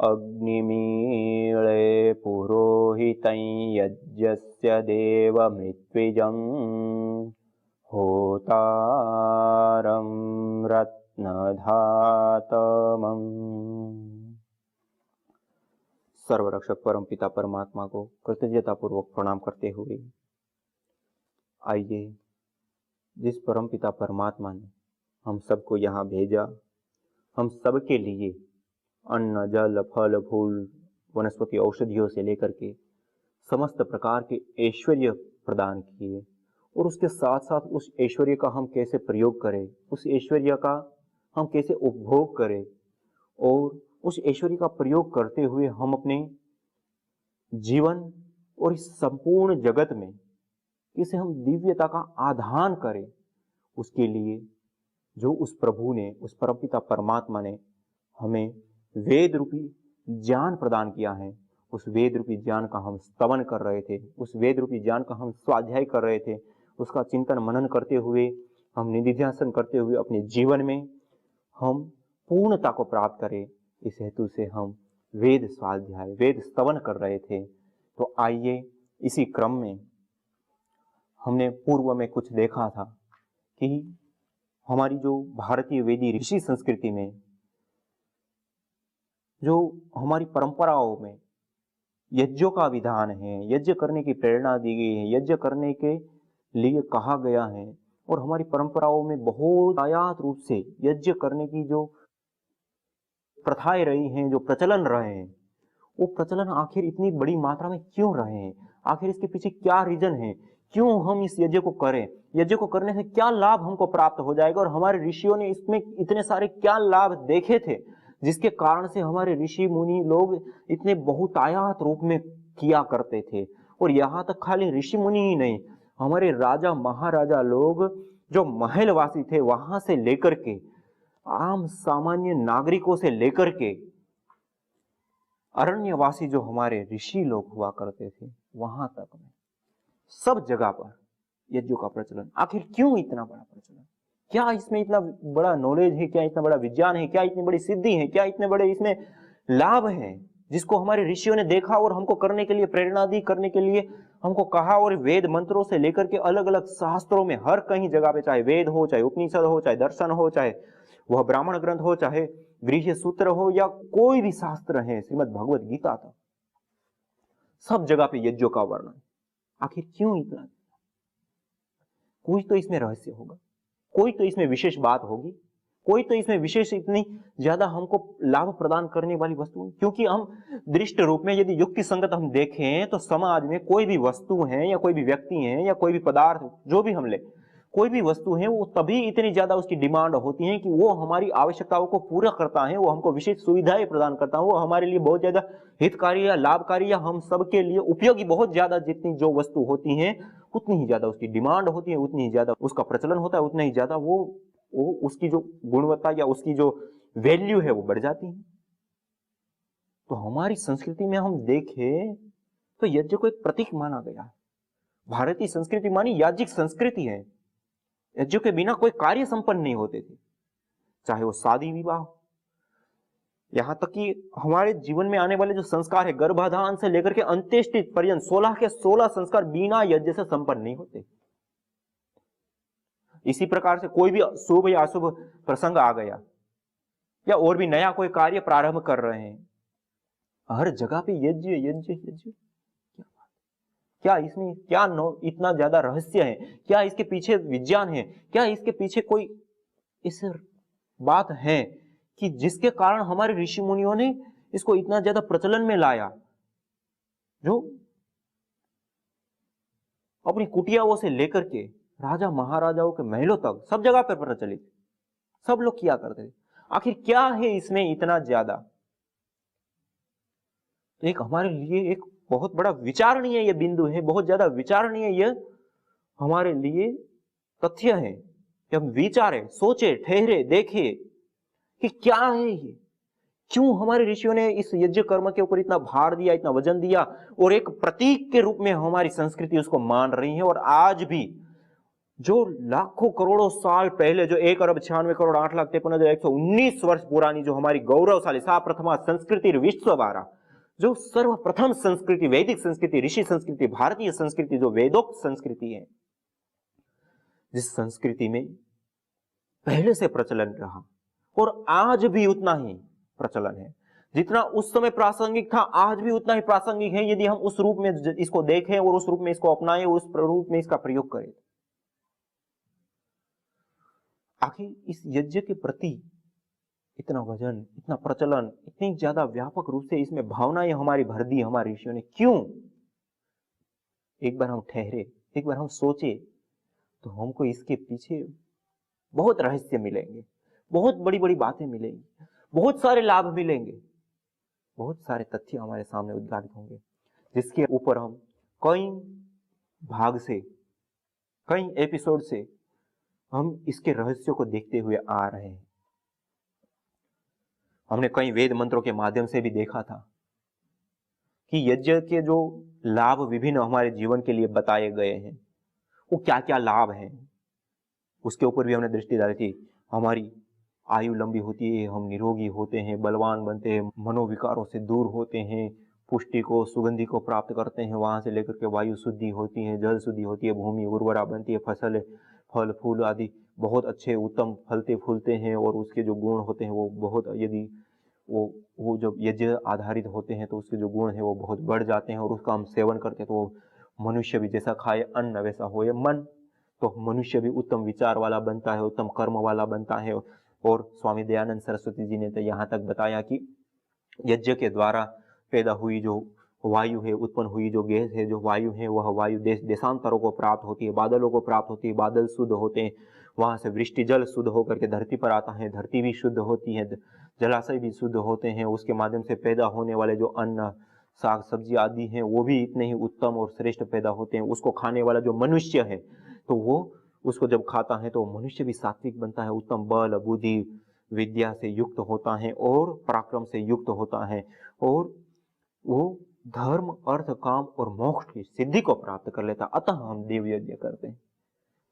अग्निमीळे पुरोहितं यज्ञस्य देवमृत्विजं होतारं रत्नधातमम्। सर्वरक्षक परम पिता परमात्मा को कृतज्ञता पूर्वक प्रणाम करते हुए आइए, जिस परम पिता परमात्मा ने हम सबको यहाँ भेजा, हम सबके लिए अन्न, जल, फल, फूल, वनस्पति, औषधियों से लेकर के समस्त प्रकार के ऐश्वर्य प्रदान किए, और उसके साथ साथ उस ऐश्वर्य का हम कैसे प्रयोग करें, उस ऐश्वर्य का हम कैसे उपभोग करें, और उस ऐश्वर्य का प्रयोग करते हुए हम अपने जीवन और इस संपूर्ण जगत में कैसे हम दिव्यता का आधान करें, उसके लिए जो उस प्रभु ने, उस परमपिता परमात्मा ने हमें वेद रूपी ज्ञान प्रदान किया है, उस वेद रूपी ज्ञान का हम स्तवन कर रहे थे, उस वेद रूपी ज्ञान का हम स्वाध्याय कर रहे थे, उसका चिंतन मनन करते हुए, हम निधिध्यासन करते हुए अपने जीवन में हम पूर्णता को प्राप्त करें, इस हेतु से हम वेद स्वाध्याय, वेद स्तवन कर रहे थे। तो आइए, इसी क्रम में हमने पूर्व में कुछ देखा था कि हमारी जो भारतीय वेदी ऋषि संस्कृति में, जो हमारी परंपराओं में यज्ञों का विधान है, यज्ञ करने की प्रेरणा दी गई है, यज्ञ करने के लिए कहा गया है, और हमारी परंपराओं में बहुत आयात रूप से यज्ञ करने की जो प्रथाएं रही हैं, जो प्रचलन रहे हैं, वो प्रचलन आखिर इतनी बड़ी मात्रा में क्यों रहे हैं, आखिर इसके पीछे क्या रीजन है, क्यों हम इस यज्ञ को करें, यज्ञ को करने से क्या लाभ हमको प्राप्त हो जाएगा, और हमारे ऋषियों ने इसमें इतने सारे क्या लाभ देखे थे, जिसके कारण से हमारे ऋषि मुनि लोग इतने बहुतायत रूप में किया करते थे। और यहाँ तक खाली ऋषि मुनि ही नहीं, हमारे राजा महाराजा लोग जो महलवासी थे, वहां से लेकर के आम सामान्य नागरिकों से लेकर के अरण्यवासी जो हमारे ऋषि लोग हुआ करते थे, वहां तक में सब जगह पर यज्ञों का प्रचलन। आखिर क्यों इतना बड़ा प्रचलन? क्या इसमें इतना बड़ा नॉलेज है, क्या इतना बड़ा विज्ञान है, क्या इतनी बड़ी सिद्धि है, क्या इतने बड़े इसमें लाभ है, जिसको हमारे ऋषियों ने देखा और हमको करने के लिए प्रेरणा दी, करने के लिए हमको कहा। और वेद मंत्रों से लेकर के अलग अलग शास्त्रों में हर कहीं जगह पे, चाहे वेद हो, चाहे उपनिषद हो, चाहे दर्शन हो, चाहे वह ब्राह्मण ग्रंथ हो, चाहे गृह्य सूत्र हो, या कोई भी शास्त्र है, श्रीमद् भगवत गीता तक, सब जगह पे यज्ञों का वर्णन। आखिर क्यों इतना? कोई तो इसमें रहस्य होगा, कोई तो इसमें विशेष बात होगी, कोई तो इसमें विशेष इतनी ज्यादा हमको लाभ प्रदान करने वाली वस्तु। क्योंकि हम दृष्ट रूप में यदि युक्ति संगत हम देखें तो समाज में कोई भी वस्तु है, या कोई भी व्यक्ति है, या कोई भी पदार्थ, जो भी हम ले, कोई भी वस्तु है, वो तभी इतनी ज्यादा उसकी डिमांड होती है कि वो हमारी आवश्यकताओं को पूरा करता है, वो हमको विशेष सुविधाएं प्रदान करता है, वो हमारे लिए बहुत ज्यादा हितकारी या लाभकारी या हम सबके लिए उपयोगी बहुत ज्यादा जितनी जो वस्तु होती है, उतनी ही ज्यादा उसकी डिमांड होती है, उतनी ही ज्यादा उसका प्रचलन होता है, उतना ही ज्यादा वो उसकी जो गुणवत्ता या उसकी जो वैल्यू है वो बढ़ जाती है। तो हमारी संस्कृति में हम देखें तो यज्ञ को एक प्रतीक माना गया है। भारतीय संस्कृति मानी याज्ञिक संस्कृति है। यज्ञ के बिना कोई कार्य संपन्न नहीं होते थे, चाहे वो शादी विवाह, यहां तक कि हमारे जीवन में आने वाले जो संस्कार है, गर्भाधान से लेकर के अंत्येष्टि पर्यंत 16 के 16 संस्कार बिना यज्ञ से संपन्न नहीं होते। इसी प्रकार से कोई भी शुभ या अशुभ प्रसंग आ गया, या और भी नया कोई कार्य प्रारंभ कर रहे हैं, हर जगह पे यज्ञ यज्ञ यज्ञ। क्या इसमें क्या इतना ज्यादा रहस्य है? क्या इसके पीछे विज्ञान है? क्या इसके पीछे कोई इस बात है कि जिसके कारण हमारे ऋषि मुनियों ने इसको इतना ज्यादा प्रचलन में लाया, जो अपनी कुटियाओं से लेकर के राजा महाराजाओं के महलों तक सब जगह पर प्रचलित, सब लोग किया करते थे। आखिर क्या है इसमें इतना ज्यादा? तो एक हमारे लिए एक बहुत बड़ा विचारणीय ये बिंदु है, बहुत ज्यादा विचारणीय ये हमारे लिए तथ्य है कि हम विचारे, सोचे, ठहरे, देखे कि क्या है ये, क्यों हमारे ऋषियों ने इस यज्ञ कर्म के ऊपर इतना भार दिया, इतना वजन दिया, और एक प्रतीक के रूप में हमारी संस्कृति उसको मान रही है। और आज भी जो लाखों करोड़ों साल पहले, जो 1 अरब 96 करोड़ 8 लाख 53,119 वर्ष पुरानी जो हमारी गौरवशाली सा प्रथमा संस्कृति विश्ववारा, जो सर्वप्रथम संस्कृति, वैदिक संस्कृति, ऋषि संस्कृति, भारतीय संस्कृति, जो वेदोक्त संस्कृति है, जिस संस्कृति में पहले से प्रचलन रहा और आज भी उतना ही प्रचलन है, जितना उस समय प्रासंगिक था आज भी उतना ही प्रासंगिक है, यदि हम उस रूप में इसको देखें और उस रूप में इसको अपनाएं, उस रूप में इसका प्रयोग करें। आखिर इस यज्ञ के प्रति इतना वजन, इतना प्रचलन, इतनी ज्यादा व्यापक रूप से इसमें भावनाएं हमारी भर दी हमारे ऋषियों ने, क्यों? एक बार हम ठहरे, एक बार हम सोचे तो हमको इसके पीछे बहुत रहस्य मिलेंगे, बहुत बड़ी बड़ी बातें मिलेंगी, बहुत सारे लाभ मिलेंगे, बहुत सारे तथ्य हमारे सामने उद्घाटित होंगे, जिसके ऊपर हम कई भाग से, कई एपिसोड से हम इसके रहस्यों को देखते हुए आ रहे हैं। हमने कई वेद मंत्रों के माध्यम से भी देखा था कि यज्ञ के जो लाभ विभिन्न हमारे जीवन के लिए बताए गए हैं, वो क्या क्या लाभ हैं, उसके ऊपर भी हमने दृष्टि डाली थी। हमारी आयु लंबी होती है, हम निरोगी होते हैं, बलवान बनते हैं, मनोविकारों से दूर होते हैं, पुष्टि को, सुगंधि को प्राप्त करते हैं, वहां से लेकर के वायु शुद्धि होती है, जल शुद्धि होती है, भूमि उर्वरा बनती है, फसल, फल फूल आदि बहुत अच्छे उत्तम फलते फूलते हैं, और उसके जो गुण होते हैं वो बहुत, यदि वो जब यज्ञ आधारित होते हैं तो उसके जो गुण है वो बहुत बढ़ जाते हैं, और उसका हम सेवन करते हैं तो वो मनुष्य भी जैसा खाए अन्न वैसा होए मन, तो मनुष्य भी उत्तम विचार वाला बनता है, उत्तम कर्म वाला बनता है। और स्वामी दयानंद सरस्वती जी ने तो यहाँ तक बताया कि यज्ञ के द्वारा पैदा हुई जो वायु है, उत्पन्न हुई जो गैस है, जो वायु है, वह वायु देशांतरों को प्राप्त होती है, बादलों को प्राप्त होती है, बादल शुद्ध होते हैं, वहां से वृष्टि जल शुद्ध होकर के धरती पर आता है, धरती भी शुद्ध होती है, जलाशय भी शुद्ध होते हैं, उसके माध्यम से पैदा होने वाले जो अन्न साग सब्जी आदि हैं वो भी इतने ही उत्तम और श्रेष्ठ पैदा होते हैं। उसको खाने वाला जो मनुष्य है तो वो उसको जब खाता है तो मनुष्य भी सात्विक बनता है, उत्तम बल बुद्धि विद्या से युक्त होता है और पराक्रम से युक्त होता है, और वो धर्म अर्थ काम और मोक्ष की सिद्धि को प्राप्त कर लेता। अतः हम देव यज्ञ करते हैं।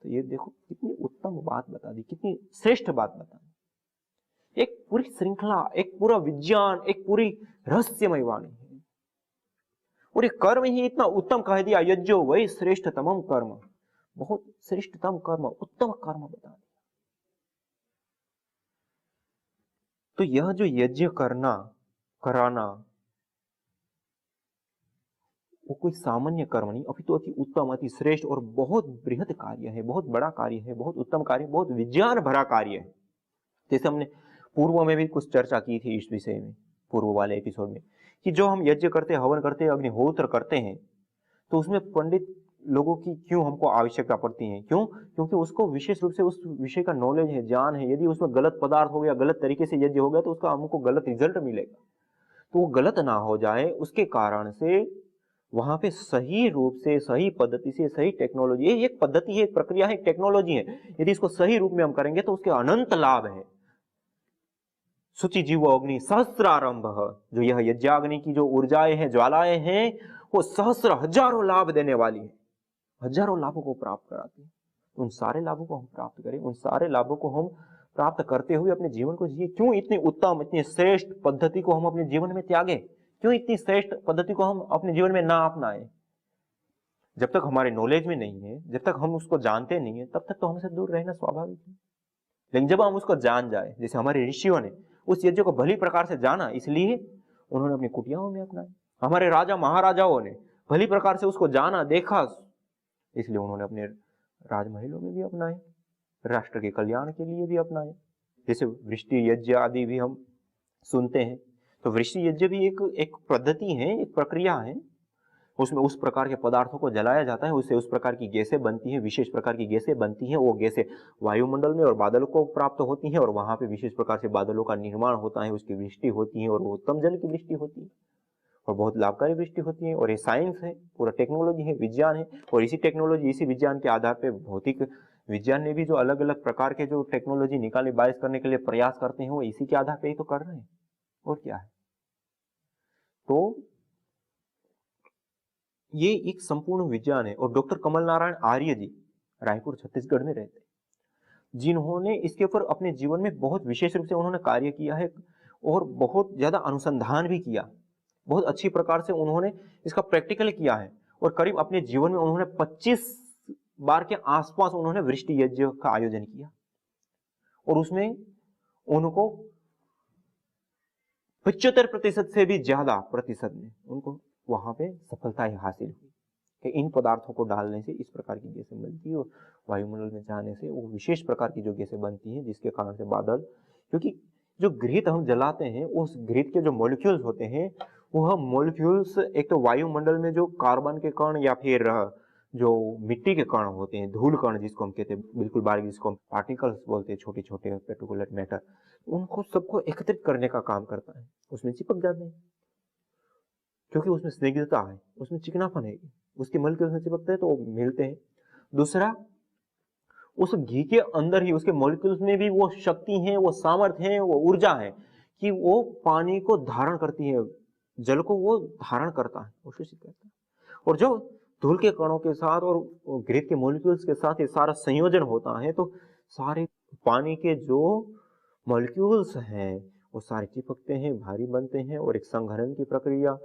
तो ये देखो कितनी उत्तम बात बता दी, कितनी श्रेष्ठ बात बता दी, एक पूरी श्रृंखला, एक पूरा विज्ञान, एक पूरी रहस्यमय वाणी है, और ये कर्म ही इतना उत्तम कह दिया, यज्ञो वही श्रेष्ठतमम कर्म, बहुत श्रेष्ठतम कर्म, उत्तम कर्म बता दिया। तो यह जो यज्ञ करना कराना वो कोई सामान्य कर्म नहीं, अभी तो अति उत्तम, अति श्रेष्ठ और बहुत बृहद कार्य है, बहुत बड़ा कार्य है, बहुत उत्तम कार्य, बहुत विज्ञान भरा कार्य है। जैसे हमने पूर्व में भी कुछ चर्चा की थी इस विषय में, पूर्व वाले एपिसोड में, कि जो हम यज्ञ करते, हवन करते, अग्निहोत्र करते हैं, तो उसमें पंडित लोगों की क्यों हमको आवश्यकता पड़ती है? क्यों? क्योंकि उसको विशेष रूप से उस विषय का नॉलेज है, ज्ञान है। यदि उसमें गलत पदार्थ हो गया, गलत तरीके से यज्ञ हो गया, तो उसका हमको गलत रिजल्ट मिलेगा। तो वो गलत ना हो जाए उसके कारण से वहां पे सही रूप से, सही पद्धति से, सही टेक्नोलॉजी, ये एक पद्धति है, एक प्रक्रिया है, एक टेक्नोलॉजी है, यदि इसको सही रूप में हम करेंगे तो उसके अनंत लाभ है। शुचि जीव अग्नि सहस्रारंभ, जो यह यज्ञाग्नि की जो ऊर्जाएं हैं, ज्वालाएं हैं, वो सहस्र हजारों लाभ देने वाली है, हजारों लाभों को प्राप्त कराती है। उन सारे लाभों को हम प्राप्त करें, उन सारे लाभों को हम प्राप्त करते हुए अपने जीवन को जिए। क्यों इतनी उत्तम, इतनी श्रेष्ठ पद्धति को हम अपने जीवन में त्यागे? क्यों इतनी श्रेष्ठ पद्धति को हम अपने जीवन में ना अपनाएं? जब तक हमारे नॉलेज में नहीं है, जब तक हम उसको जानते नहीं है, तब तक तो हमसे दूर रहना स्वाभाविक है। लेकिन जब हम उसको जान जाए, जैसे हमारे ऋषियों ने उस यज्ञ को भली प्रकार से जाना, इसलिए उन्होंने अपनी कुटियाओं में अपनाया। हमारे राजा महाराजाओं ने भली प्रकार से उसको जाना, देखा, इसलिए उन्होंने अपने राजमहलों में भी अपनाए, राष्ट्र के कल्याण के लिए भी अपनाए। जैसे वृष्टि यज्ञ आदि भी हम सुनते हैं, तो वृष्टि यज्ञ भी एक पद्धति है, एक प्रक्रिया है। उसमें उस प्रकार के पदार्थों को जलाया जाता है, उससे उस प्रकार की गैसें बनती हैं, विशेष प्रकार की गैसें बनती हैं। वो गैसें वायुमंडल में और बादलों को प्राप्त होती हैं, और वहां पे विशेष प्रकार से बादलों का निर्माण होता है, उसकी वृष्टि होती है, और वो उत्तम जल की वृष्टि होती है, और बहुत लाभकारी वृष्टि होती है। और ये साइंस है, पूरा टेक्नोलॉजी है, विज्ञान है। और इसी टेक्नोलॉजी, इसी विज्ञान के आधार पे भौतिक विज्ञान ने भी जो अलग अलग प्रकार के जो टेक्नोलॉजी निकाले, बारिश करने के लिए प्रयास करते हैं, वो इसी के आधार पे ही तो कर रहे हैं, और क्या है। तो ये एक संपूर्ण विज्ञान है। और डॉक्टर कमल नारायण आर्य जी, रायपुर छत्तीसगढ़ में रहते, जिन्होंने इसके ऊपर अपने जीवन में बहुत विशेष रूप से उन्होंने कार्य किया है और बहुत ज्यादा अनुसंधान भी किया, बहुत अच्छी प्रकार से उन्होंने इसका प्रैक्टिकल किया है और करीब अपने जीवन में उन्होंने 25 बार के आसपास उन्होंने वृष्टि यज्ञ का आयोजन किया और उसमें उनको 75% से भी ज्यादा प्रतिशत में उनको वहां पे सफलता हासिल हुई कि इन पदार्थों को डालने से इस प्रकार की गैसें बनती है और वायुमंडल में जाने से वो विशेष प्रकार की जो गैसें बनती हैं जिसके कारण से बादल, क्योंकि जो घृत हम जलाते हैं उस घृत के जो मॉलिक्यूल्स होते हैं वह मॉलिक्यूल्स एक तो वायुमंडल में जो कार्बन के कण या फिर जो मिट्टी के कण होते हैं, धूल कण जिसको हम कहते हैं, बिल्कुल बारीक जिसको हम पार्टिकल्स बोलते हैं, छोटे छोटे पार्टिकुलेट मैटर, उनको सबको एकत्रित करने का काम करता है, उसमें चिपक जाते हैं क्योंकि उसमें स्निग्धता है, उसमें चिकनापन है, उसके मॉलिक्यूल्स में चिपकते हैं तो वो मिलते हैं। दूसरा, उस घी के अंदर ही उसके मॉलिक्यूल्स में भी वो शक्ति है, वो सामर्थ्य है, वो ऊर्जा है कि वो पानी को धारण करती है, जल को वो धारण करता है, वो शोषित करता है। और जो धूल के कणों के साथ और घृत के मॉलिक्यूल्स के साथ ये सारा संयोजन होता है तो सारे पानी के जो मॉलिक्यूल्स हैं वो सारे चिपकते हैं, भारी बनते हैं और एक संघनन की प्रक्रिया,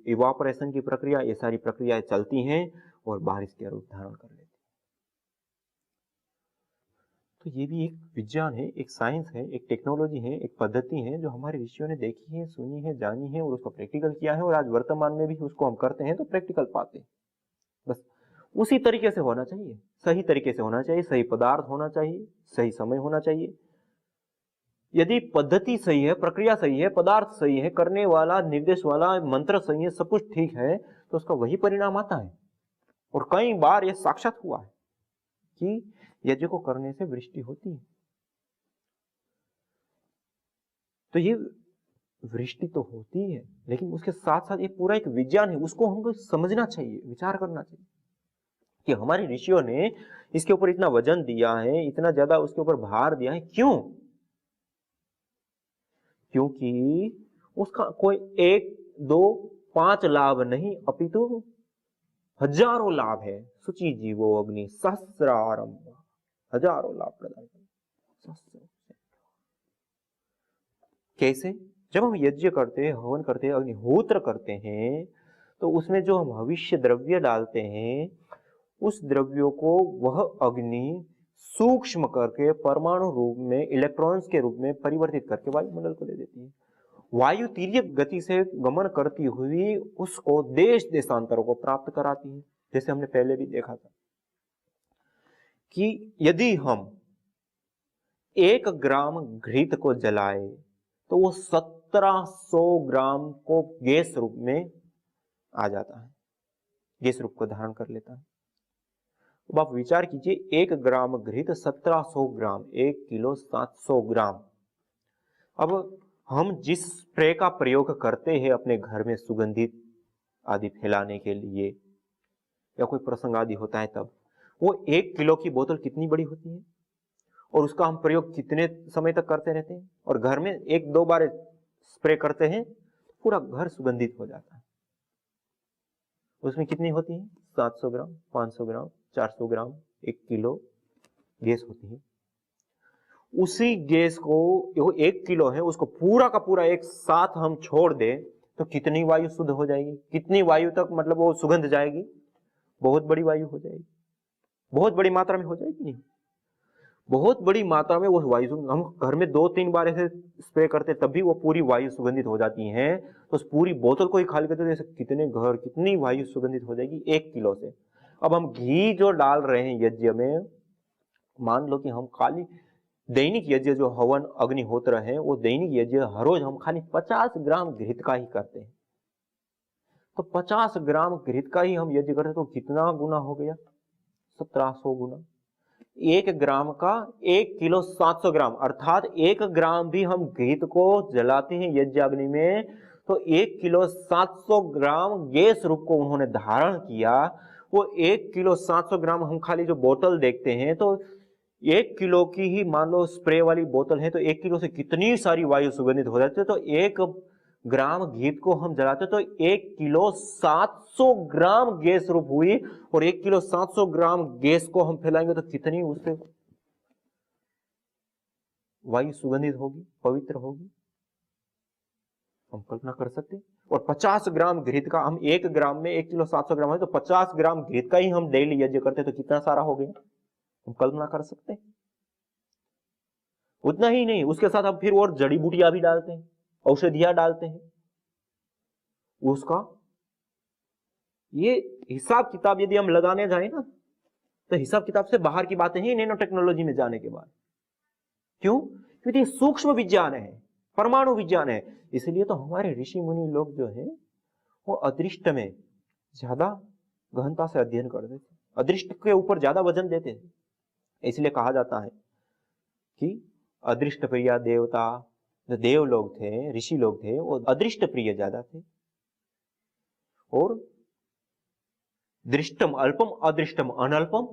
इवापोरेशन की प्रक्रिया, ये सारी प्रक्रियाएं चलती हैं और बारिश के रूप धारण कर लेती है। तो ये भी एक विज्ञान है, एक साइंस है, एक टेक्नोलॉजी है, एक पद्धति है जो हमारे ऋषियों ने देखी है, सुनी है, जानी है और उसको प्रैक्टिकल किया है और आज वर्तमान में भी उसको हम करते हैं तो प्रैक्टिकल पाते हैं। बस उसी तरीके से होना चाहिए, सही तरीके से होना चाहिए, सही पदार्थ होना चाहिए, सही समय होना चाहिए। यदि पद्धति सही है, प्रक्रिया सही है, पदार्थ सही है, करने वाला, निर्देश वाला, मंत्र सही है, सब कुछ ठीक है तो उसका वही परिणाम आता है। और कई बार यह साक्षात हुआ है कि यज्ञ को करने से वृष्टि होती है। तो ये वृष्टि तो होती है लेकिन उसके साथ साथ ये पूरा एक विज्ञान है, उसको हमको समझना चाहिए, विचार करना चाहिए कि हमारे ऋषियों ने इसके ऊपर इतना वजन दिया है, इतना ज्यादा उसके ऊपर भार दिया है, क्यों? क्योंकि उसका कोई 1, 2, 5 लाभ नहीं अपितु हजारों लाभ है। शुचि जीवो अग्नि सहस्रारम, हजारों लाभ प्रदान करें। कैसे? जब हम यज्ञ करते हैं, हवन करते हैं, अग्निहोत्र करते हैं तो उसमें जो हम भविष्य द्रव्य डालते हैं उस द्रव्यों को वह अग्नि सूक्ष्म करके परमाणु रूप में, इलेक्ट्रॉन्स के रूप में परिवर्तित करके वायुमंडल को दे देती है। वायु तिर्यक गति से गमन करती हुई उसको देश देशांतरों को प्राप्त कराती है। जैसे हमने पहले भी देखा था कि यदि हम 1 ग्राम घृत को जलाए तो वो 1700 ग्राम को गैस रूप में आ जाता है, गैस रूप को धारण कर लेता है। अब आप विचार कीजिए, 1 ग्राम घृत 1700 ग्राम, 1 किलो 700 ग्राम। अब हम जिस स्प्रे का प्रयोग करते हैं अपने घर में सुगंधित आदि फैलाने के लिए या कोई प्रसंग आदि होता है तब, वो 1 किलो की बोतल कितनी बड़ी होती है और उसका हम प्रयोग कितने समय तक करते रहते हैं, और घर में 1-2 बार स्प्रे करते हैं पूरा घर सुगंधित हो जाता है। उसमें कितनी होती है? 700 ग्राम, 500 ग्राम, 400 ग्राम, 1 किलो गैस होती है। उसी गैस को, वो 1 किलो है, उसको पूरा का पूरा एक साथ हम छोड़ दें तो कितनी वायु शुद्ध हो जाएगी, कितनी वायु तक मतलब वो सुगंध जाएगी? बहुत बड़ी वायु हो जाएगी, बहुत बड़ी मात्रा में हो जाएगी। नहीं, बहुत बड़ी मात्रा में वो वायु, हम घर में 2-3 बार ऐसे स्प्रे करते तब भी वो पूरी वायु सुगंधित हो जाती है। तो उस पूरी बोतल को ही खाली करते तो कितने घर, कितनी वायु सुगंधित हो जाएगी 1 किलो से। अब हम घी जो डाल रहे हैं यज्ञ में, मान लो कि हम खाली दैनिक यज्ञ जो हवन अग्निहोत्र है वो दैनिक यज्ञ हर रोज हम खाली 50 ग्राम घृत का ही करते हैं, तो 50 ग्राम घृत का ही हम यज्ञ करते तो कितना गुना हो गया? 1700 गुना। 1 ग्राम का 1 किलो 700 ग्राम, अर्थात 1 ग्राम भी हम घृत को जलाते हैं यज्ञ अग्नि में तो 1 किलो 700 ग्राम गैस रूप को उन्होंने धारण किया। वो 1 किलो 700 ग्राम हम खाली जो बोतल देखते हैं तो 1 किलो की ही मान लो स्प्रे वाली बोतल है तो 1 किलो से कितनी सारी वायु सुगंधित हो जाती है। तो 1 ग्राम घी को हम जलाते तो 1 किलो 700 ग्राम गैस रूप हुई, और 1 किलो 700 ग्राम गैस को हम फैलाएंगे तो कितनी उससे वायु सुगंधित होगी, पवित्र होगी, हम कल्पना कर सकते हैं। और 50 ग्राम घृत का, हम 1 ग्राम में 1 किलो 700 ग्राम है तो 50 ग्राम घृत का ही हम डेली यज्ञ करते तो कितना सारा हो गया, हम कल्पना कर सकते हैं। उतना ही नहीं, उसके साथ हम फिर और जड़ी बूटियां भी डालते हैं, औषधियां डालते हैं, उसका ये हिसाब किताब यदि हम लगाने जाए ना तो हिसाब किताब से बाहर की बातें ही नैनो टेक्नोलॉजी में जाने के बाद। क्यों? क्योंकि सूक्ष्म विज्ञान है, परमाणु विज्ञान है। इसलिए तो हमारे ऋषि मुनि लोग जो है वो अदृष्ट में ज्यादा गहनता से अध्ययन करते थे, अदृष्ट के ऊपर ज्यादा वजन देते थे। इसलिए कहा जाता है कि अदृष्ट प्रिय देवता, जो देव लोग थे, ऋषि लोग थे, वो अदृष्ट प्रिय ज्यादा थे। और दृष्टम अल्पम अदृष्टम अनल्पम,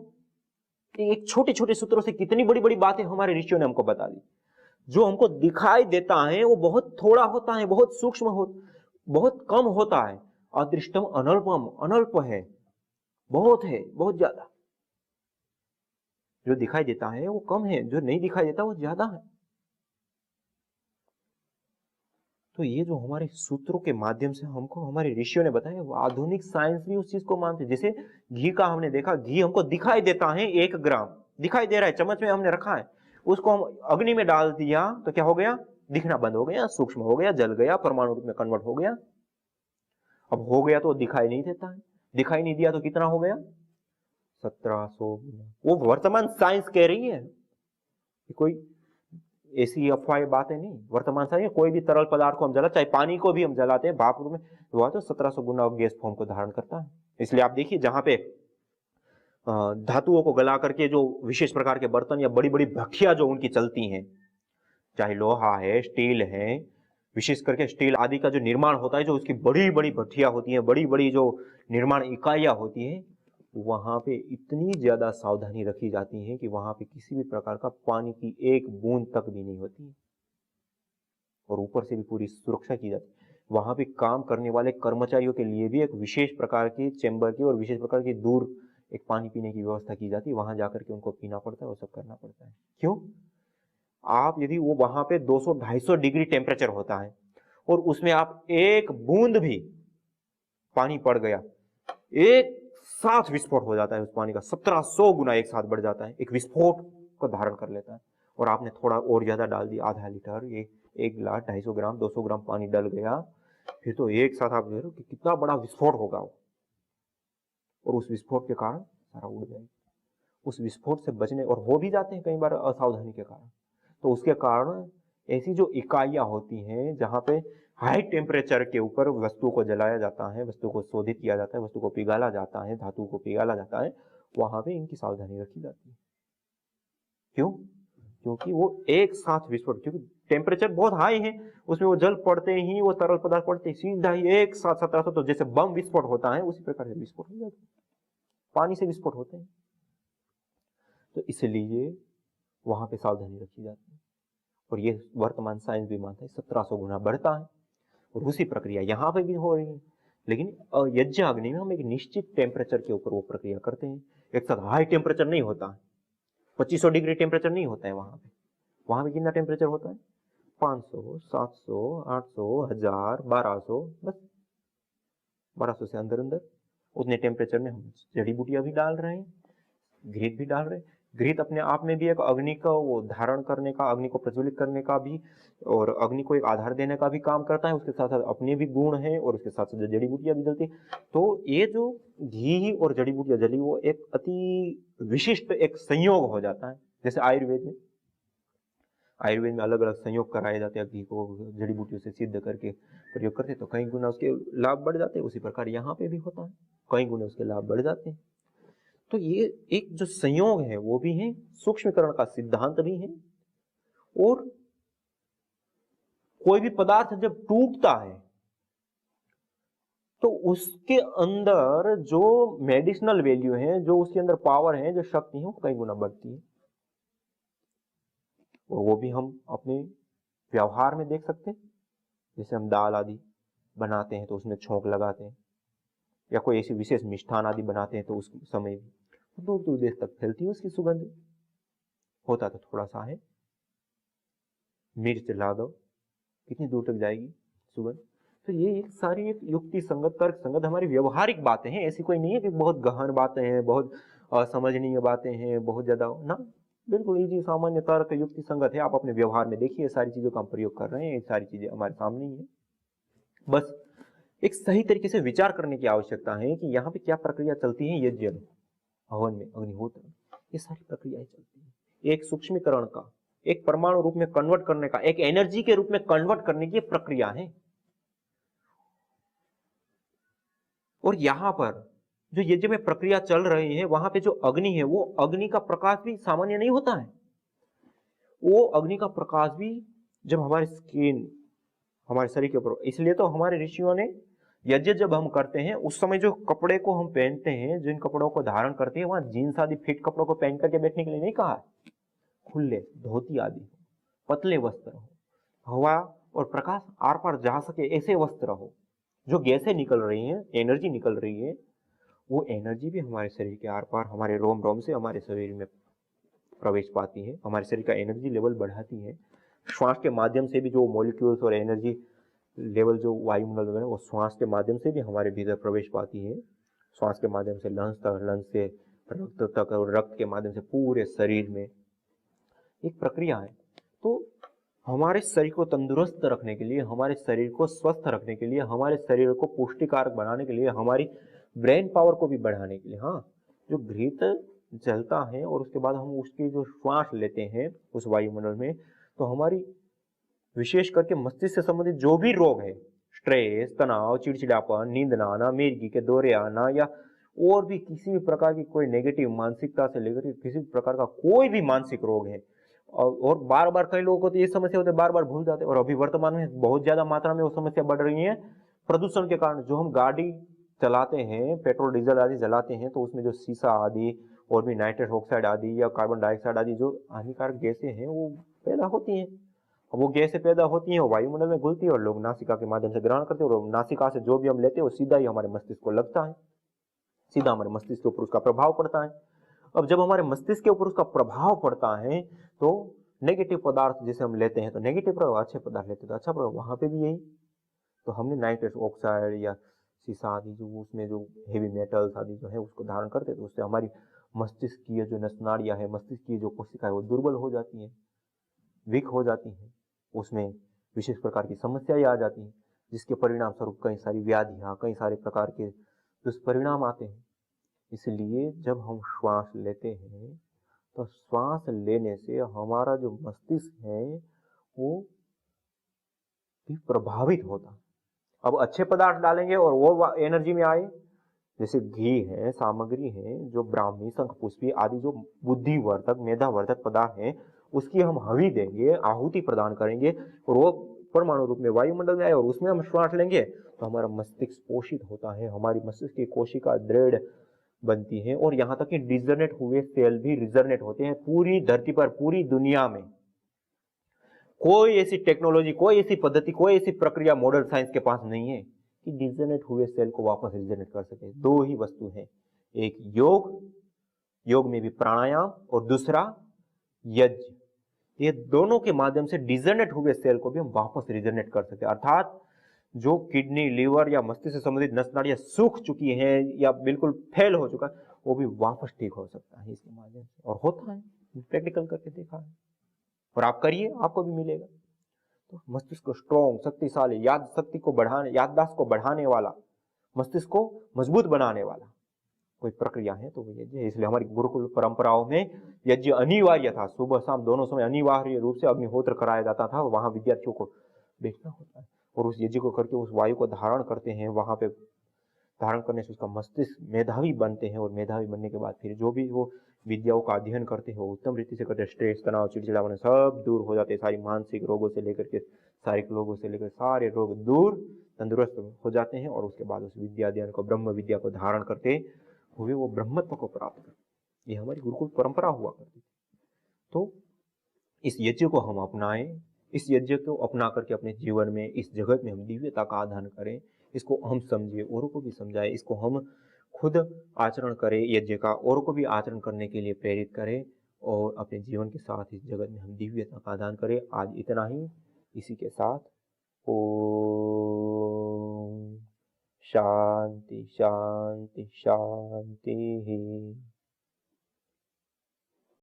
एक छोटे छोटे सूत्रों से कितनी बड़ी बड़ी बातें हमारे ऋषियों ने हमको बता दी। जो हमको दिखाई देता है वो बहुत थोड़ा होता है, बहुत सूक्ष्म हो, बहुत कम होता है। अदृष्टम अनल्पम, अनल्प है, बहुत है, बहुत ज्यादा। जो दिखाई देता है वो कम है, जो नहीं दिखाई देता वो ज्यादा है। तो ये जो हमारे सूत्रों के माध्यम से हमको हमारे ऋषियों ने बताया, वो आधुनिक साइंस भी उस चीज को मानते। जैसे घी का हमने देखा, घी हमको दिखाई देता है 1 ग्राम दिखाई दे रहा है, चम्मच में हमने रखा है, उसको हम अग्नि में डाल दिया तो क्या हो गया, दिखना बंद हो गया, सूक्ष्म हो गया, जल गया, परमाणु रूप में कन्वर्ट हो गया। अब हो गया तो दिखाई नहीं देता है, दिखाई नहीं दिया तो कितना हो गया, 1700 गुना। वो वर्तमान साइंस कह रही है, कोई ऐसी अफवाह बातें नहीं। वर्तमान साइंस कोई भी तरल पदार्थ को हम जला, चाहे पानी को भी हम जलाते हैं भाप रूप में, वह तो 1700 गुना गैस फॉर्म को धारण करता है। इसलिए आप देखिए जहां पे धातुओं को गला करके जो विशेष प्रकार के बर्तन या बड़ी बड़ी भट्टियां जो उनकी चलती हैं, चाहे लोहा है, स्टील है, विशेष करके स्टील आदि का जो निर्माण होता है, जो उसकी बड़ी बड़ी भट्टियां होती हैं, बड़ी बड़ी जो निर्माण इकाइयां होती हैं, वहां पे इतनी ज्यादा सावधानी रखी जाती है कि वहां पे किसी भी प्रकार का पानी की एक बूंद तक भी नहीं होती है, और ऊपर से भी पूरी सुरक्षा की जाती है। वहां पे काम करने वाले कर्मचारियों के लिए भी एक विशेष प्रकार की चेंबर की और विशेष प्रकार की दूर एक पानी पीने की व्यवस्था की जाती है, वहां जाकर के उनको पीना पड़ता है, वो सब करना पड़ता है। क्यों? आप यदि वो वहां पे 200-250 डिग्री टेम्परेचर होता है और उसमें आप एक बूंद भी पानी पड़ गया, एक साथ विस्फोट हो जाता है उस पानी का, 1700 गुना एक साथ बढ़ जाता है, एक विस्फोट को धारण कर लेता है। और आपने थोड़ा और ज्यादा डाल दिया, आधा लीटर, 1 गिलास, 250 ग्राम, 200 ग्राम पानी डल गया, फिर तो एक साथ आप देखो कि कितना बड़ा विस्फोट होगा वो, और उस विस्फोट के कारण सारा उड़ जाएगा। उस विस्फोट से बचने, और हो भी जाते हैं कई बार असावधानी के कारण, तो उसके कारण ऐसी जो इकाइयां होती हैं जहां पे हाई टेम्परेचर के ऊपर वस्तु को जलाया जाता है, वस्तु को शोधित किया जाता है, वस्तु को पिघाला जाता है, धातु को पिघाला जाता है, वहां पे इनकी सावधानी रखी जाती है। क्यों? क्योंकि वो एक साथ विस्फोट, क्योंकि टेम्परेचर बहुत हाई है, उसमें वो जल पड़ते ही, वो तरल पदार्थ पड़ते ही सीधा ही एक साथ 1700, तो जैसे बम विस्फोट होता है उसी प्रकार से विस्फोट हो जाता है, पानी से विस्फोट होते हैं। तो इसलिए वहां पे सावधानी रखी जाती है, और ये वर्तमान साइंस भी मानता है 1700 गुना बढ़ता है, और उसी प्रक्रिया यहाँ पे भी हो रही है। लेकिन यज्ञ अग्नि में हम एक निश्चित टेम्परेचर के ऊपर वो प्रक्रिया करते हैं, एक साथ हाई टेम्परेचर नहीं होता है, 2500 डिग्री टेम्परेचर नहीं होता है वहां पे। वहां पे कितना टेम्परेचर होता है, 500, 700, 800, 1000, 1200, बस 1200 से अंदर अंदर उतने टेम्परेचर में हम जड़ी बूटियां भी डाल रहे हैं, घृत भी डाल रहे हैं। घृत अपने आप में भी एक अग्नि का वो धारण करने का, अग्नि को प्रज्वलित करने का भी, और अग्नि को एक आधार देने का भी काम करता है। उसके साथ साथ अपने भी गुण हैं, और उसके साथ साथ जड़ी बूटियां भी जलती। तो ये जो घी और जड़ी बूटियां जली, वो एक अति विशिष्ट एक संयोग हो जाता है। जैसे आयुर्वेद में अलग अलग संयोग कराए जाते हैं, घी को जड़ी बूटियों से सिद्ध करके प्रयोग करते, तो कई गुना उसके लाभ बढ़ जाते हैं। उसी प्रकार यहाँ पे भी होता है, कई गुना उसके लाभ बढ़ जाते हैं। तो ये एक जो संयोग है वो भी है, सूक्ष्मीकरण का सिद्धांत भी है। और कोई भी पदार्थ जब टूटता है तो उसके अंदर जो मेडिसिनल वैल्यू है, जो उसके अंदर पावर है, जो शक्ति है, वो कई गुना बढ़ती है। और वो भी हम अपने व्यवहार में देख सकते हैं। जैसे हम दाल आदि बनाते हैं तो उसमें छोंक लगाते हैं, या कोई ऐसी विशेष मिष्ठान आदि बनाते हैं तो उस समय भी दूर दूर देश तक फैलती है उसकी सुगंध। होता तो थोड़ा सा है, मिर्च ला दो, कितनी दूर तक जाएगी सुगंध। तो ये एक सारी एक युक्ति संगत, तर्क संगत हमारी व्यवहारिक बातें हैं, ऐसी कोई नहीं है कि बहुत गहन बातें हैं, बहुत असमझनीय बातें हैं, बहुत ज्यादा ना, बिल्कुल इजी सामान्य तर्क युक्ति संगत है। आप अपने व्यवहार में देखिए सारी चीजों का हम प्रयोग कर रहे हैं, ये सारी चीजें हमारे सामने ही है। बस एक सही तरीके से विचार करने की आवश्यकता है कि यहाँ पे क्या प्रक्रिया चलती है यज्ञ में, हवन में, अग्निहोत्र, ये सारी प्रक्रियाएं चलती है। एक सूक्ष्मीकरण का, एक परमाणु रूप में कन्वर्ट करने का, एक एनर्जी के रूप में कन्वर्ट करने की प्रक्रिया है। और यहां पर जो यज्ञ में प्रक्रिया चल रही है, वहां पे जो अग्नि है, वो अग्नि का प्रकाश भी सामान्य नहीं होता है। वो अग्नि का प्रकाश भी जब हमारी स्किन, हमारे शरीर के ऊपर, इसलिए तो हमारे ऋषियों ने यज्ञ जब हम करते हैं उस समय जो कपड़े को हम पहनते हैं, जिन कपड़ों को धारण करते हैं, वहां जीन्स आदि फिट कपड़ों को पहन करके बैठने के लिए नहीं कहा है। खुले धोती आदि, पतले वस्त्र हो, हवा और प्रकाश आर पार जा सके ऐसे वस्त्र हो। जो गैसें निकल रही हैं, एनर्जी निकल रही है, वो एनर्जी भी हमारे शरीर के आर पार, हमारे रोम रोम से हमारे शरीर में प्रवेश पाती है, हमारे शरीर का एनर्जी लेवल बढ़ाती है। श्वास के माध्यम से भी जो मॉलिक्यूल्स और एनर्जी लेवल जो वायुमंडल में, वो श्वास के माध्यम से भी हमारे भीतर प्रवेश पाती है। श्वास के माध्यम से लंग्स तक, लंग्स से रक्त तक, और रक्त के माध्यम से पूरे शरीर में एक प्रक्रिया है। तो हमारे शरीर को तंदुरुस्त रखने के लिए, हमारे शरीर को स्वस्थ रखने के लिए, हमारे शरीर को पुष्टिकारक बनाने के लिए, हमारी ब्रेन पावर को भी बढ़ाने के लिए, हाँ, जो घृत जलता है और उसके बाद हम उसकी जो श्वास लेते हैं उस वायुमंडल में, तो हमारी विशेष करके मस्तिष्क से संबंधित जो भी रोग है, स्ट्रेस, तनाव, चिड़चिड़ापन, नींद न आना, मिर्गी के दौरे आना, या और भी किसी भी प्रकार की कोई नेगेटिव मानसिकता से लेकर किसी भी प्रकार का कोई भी मानसिक रोग है, और बार बार कई लोगों को तो ये समस्या होती है, बार बार भूल जाते हैं। और अभी वर्तमान में बहुत ज्यादा मात्रा में वो समस्या बढ़ रही है प्रदूषण के कारण। जो हम गाड़ी चलाते हैं, पेट्रोल डीजल आदि जलाते हैं, तो उसमें जो शीशा आदि और भी नाइट्रस ऑक्साइड आदि या कार्बन डाइऑक्साइड आदि जो हानिकारक गैसें हैं वो पैदा होती हैं। वो गैसें पैदा होती हैं, वायुमंडल में घुलती है, और लोग नासिका के माध्यम से ग्रहण करते हैं, और नासिका से जो भी हम लेते हैं वो सीधा ही हमारे मस्तिष्क को लगता है, सीधा हमारे मस्तिष्क के ऊपर उसका प्रभाव पड़ता है। अब जब हमारे मस्तिष्क के ऊपर उसका प्रभाव पड़ता है, तो नेगेटिव पदार्थ जैसे हम लेते हैं तो नेगेटिव प्रभाव, अच्छे पदार्थ लेते हैं तो अच्छा प्रभाव, वहां पे भी यही। तो हमने नाइट्रस ऑक्साइड या शीशा आदि जो उसमें जो हेवी मेटल्स आदि जो है उसको धारण करते हैं, तो उससे हमारी मस्तिष्क की जो नसनाड़ियां है, मस्तिष्क की जो कोशिका है, वो दुर्बल हो जाती है, वीक हो जाती है, उसमें विशेष प्रकार की समस्याएं आ जाती हैं, जिसके परिणाम स्वरूप कई सारी व्याधियां, कई सारे प्रकार के दुष्परिणाम आते हैं। इसलिए जब हम श्वास लेते हैं तो श्वास लेने से हमारा जो मस्तिष्क है वो भी प्रभावित होता। अब अच्छे पदार्थ डालेंगे और वो एनर्जी में आए, जैसे घी है, सामग्री है, जो ब्राह्मी, शंखपुष्पी आदि जो बुद्धिवर्धक, मेधावर्धक पदार्थ हैं, उसकी हम हवि देंगे, आहुति प्रदान करेंगे, और वो परमाणु रूप में वायुमंडल में आए और उसमें हम श्वास लेंगे, तो हमारा मस्तिष्क पोषित होता है, हमारी मस्तिष्क की कोशिका दृढ़ बनती है, और यहाँ तक कि डिजनरेट हुए सेल भी रिजनरेट होते हैं। पूरी धरती पर, पूरी दुनिया में कोई ऐसी टेक्नोलॉजी, कोई ऐसी पद्धति, कोई ऐसी प्रक्रिया मॉडर्न साइंस के पास नहीं है कि डिजनरेट हुए सेल को वापस रिजनरेट कर सके। दो ही वस्तु है, एक योग, योग में भी प्राणायाम, और दूसरा यज्ञ। ये दोनों के माध्यम से डिजनरेट हुए सेल को भी हम वापस रिजनरेट कर सकते हैं। अर्थात जो किडनी, लीवर या मस्तिष्क से संबंधित नस नाड़ियां सूख चुकी हैं या बिल्कुल फेल हो चुका है, वो भी वापस ठीक हो सकता है इसके माध्यम से, और होता है, प्रैक्टिकल करके देखा है। और आप करिए, आपको भी मिलेगा। तो मस्तिष्क को स्ट्रॉन्ग, शक्तिशाली, याद शक्ति को बढ़ाने, याददाश्त को बढ़ाने वाला, मस्तिष्क को मजबूत बनाने वाला कोई प्रक्रिया है तो वो यज्ञ है। इसलिए हमारी गुरुकुल परंपराओं में यज्ञ अनिवार्य था। सुबह शाम दोनों समय अनिवार्य रूप से अग्निहोत्र कराया जाता था, वहां विद्यार्थियों को बैठना होता है, और उस यज्ञ को करके उस वायु को धारण करते हैं। वहां पे धारण करने से उसका मस्तिष्क मेधावी बनते हैं, और मेधावी बनने के बाद फिर जो भी वो विद्याओं का अध्ययन करते हैं वो उत्तम रीति से करते हैं। स्ट्रेस, तनाव, चिड़चिड़ापन सब दूर हो जाते हैं। सारी मानसिक रोगों से लेकर के शारीरिक रोगों से लेकर सारे रोग दूर, तंदुरुस्त हो जाते हैं, और उसके बाद उस विद्या अध्ययन को, ब्रह्म विद्या को धारण करते हुए वो ब्रह्मत्व को प्राप्त करते। ये हमारी गुरुकुल परंपरा हुआ करती थी। तो इस यज्ञ को हम अपनाएं, इस यज्ञ को अपना करके अपने जीवन में इस जगत में हम दिव्यता का आधान करें, इसको हम समझे, औरों को भी समझाएं, इसको हम खुद आचरण करें, यज्ञ का औरों को भी आचरण करने के लिए प्रेरित करें और अपने जीवन के साथ इस जगत में हम दिव्यता का आदान करें। आज इतना ही। इसी के साथ ओम शांति शांति शांति।